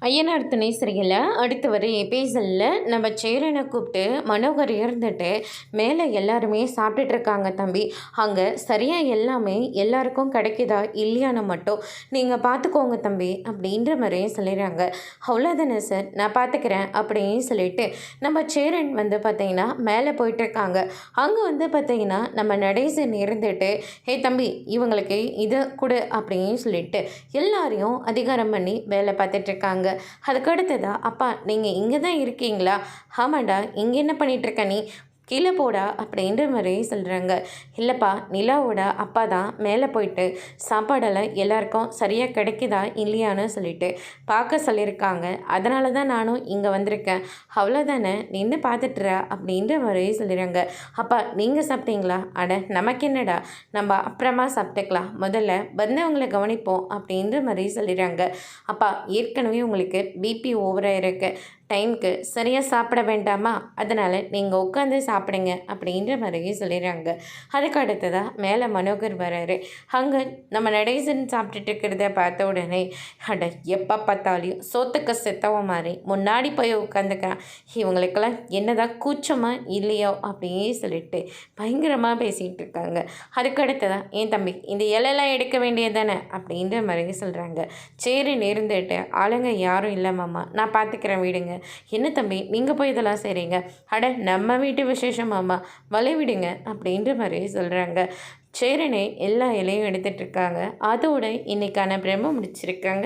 ஐயனார் துணை சரியில்லை. அடுத்து வர எபிசோடில் நம்ம சேரனை கூப்பிட்டு மனோகர் இருந்துட்டு மேலே எல்லாருமே சாப்பிட்டுட்டு இருக்காங்க தம்பி. அங்கே சரியாக எல்லாமே எல்லாருக்கும் கிடைக்குதா இல்லையான்னு மட்டும் நீங்கள் பார்த்துக்கோங்க தம்பி அப்படின்ற மாதிரியும் சொல்லிடுறாங்க. அவ்வளோதானே சார், நான் பார்த்துக்கிறேன் அப்படின்னு சொல்லிட்டு நம்ம சேரன் வந்து பார்த்திங்கன்னா மேலே போயிட்டுருக்காங்க. அங்கே வந்து பார்த்திங்கன்னா நம்ம நடேசன் இருந்துட்டு ஹே தம்பி இவங்களுக்கு இதை கொடு அப்படின்னு சொல்லிட்டு எல்லாரையும் அதிகாரம் பண்ணி வேலை பார்த்துட்ருக்காங்க. அதுக்கு அடுத்ததா அப்பா நீங்கள் இங்கே தான் இருக்கீங்களா? ஆமாண்டா, இங்கே என்ன பண்ணிகிட்ருக்க நீ? கீழே போடா அப்படின்ற மாதிரி சொல்கிறாங்க. இல்லைப்பா, நிலாவோட அப்பா தான் மேலே போயிட்டு சாப்பாடெல்லாம் எல்லாருக்கும் சரியாக கிடைக்குதா இல்லையான்னு சொல்லிட்டு பார்க்க சொல்லியிருக்காங்க. அதனால தான் நானும் இங்கே வந்திருக்கேன். அவ்வளோதானே, நின்று பார்த்துட்டுறா அப்படின்ற மாதிரி சொல்லிடுறாங்க. அப்பா நீங்கள் சாப்பிட்டீங்களா? அட நமக்கு என்னடா, நம்ம அப்புறமா சாப்பிட்டுக்கலாம், முதல்ல வந்தவங்களை கவனிப்போம் அப்படின்ற மாதிரி சொல்லிடுறாங்க. அப்பா ஏற்கனவே உங்களுக்கு பிபி ஓவராக இருக்குது, டைமுக்கு சரியாக சாப்பிட வேண்டாமா, அதனால் நீங்கள் உட்காந்து சாப்பிடுங்க அப்படின்ற மாதிரியே சொல்லிடுறாங்க. அதுக்கு அடுத்ததாக மேலே மனோகர் வராரு. அங்கே நம்ம நடேசன் சாப்பிட்டுட்டு இருக்கிறத பார்த்த உடனே அட எப்போ பார்த்தாலையும் சோத்துக்க செத்தவ மாதிரி முன்னாடி போய் உட்காந்துக்கிறான், இவங்களுக்கெல்லாம் என்னதான் கூச்சமாக இல்லையோ அப்படியே சொல்லிட்டு பயங்கரமாக பேசிகிட்டு இருக்காங்க. அதுக்கு அடுத்ததான் ஏன் தம்பி இந்த இலையெல்லாம் எடுக்க வேண்டியது தானே அப்படின்ற மாதிரி சொல்கிறாங்க. சரி நேர்ந்துட்டு ஆளுங்க யாரும் இல்லை மாமா, நான் பார்த்துக்கிறேன் விடுங்க. என்ன தம்பி நீங்கள் போய் இதெல்லாம் செய்கிறீங்க? அட நம்ம வீட்டு விசேஷமாம்மா, வலை விடுங்க அப்படின்ற மாதிரி சொல்கிறாங்க. சேரனே எல்லா இலையும் எடுத்துகிட்ருக்காங்க. அதோட இன்றைக்கான பிரம்ம முடிச்சிருக்காங்க.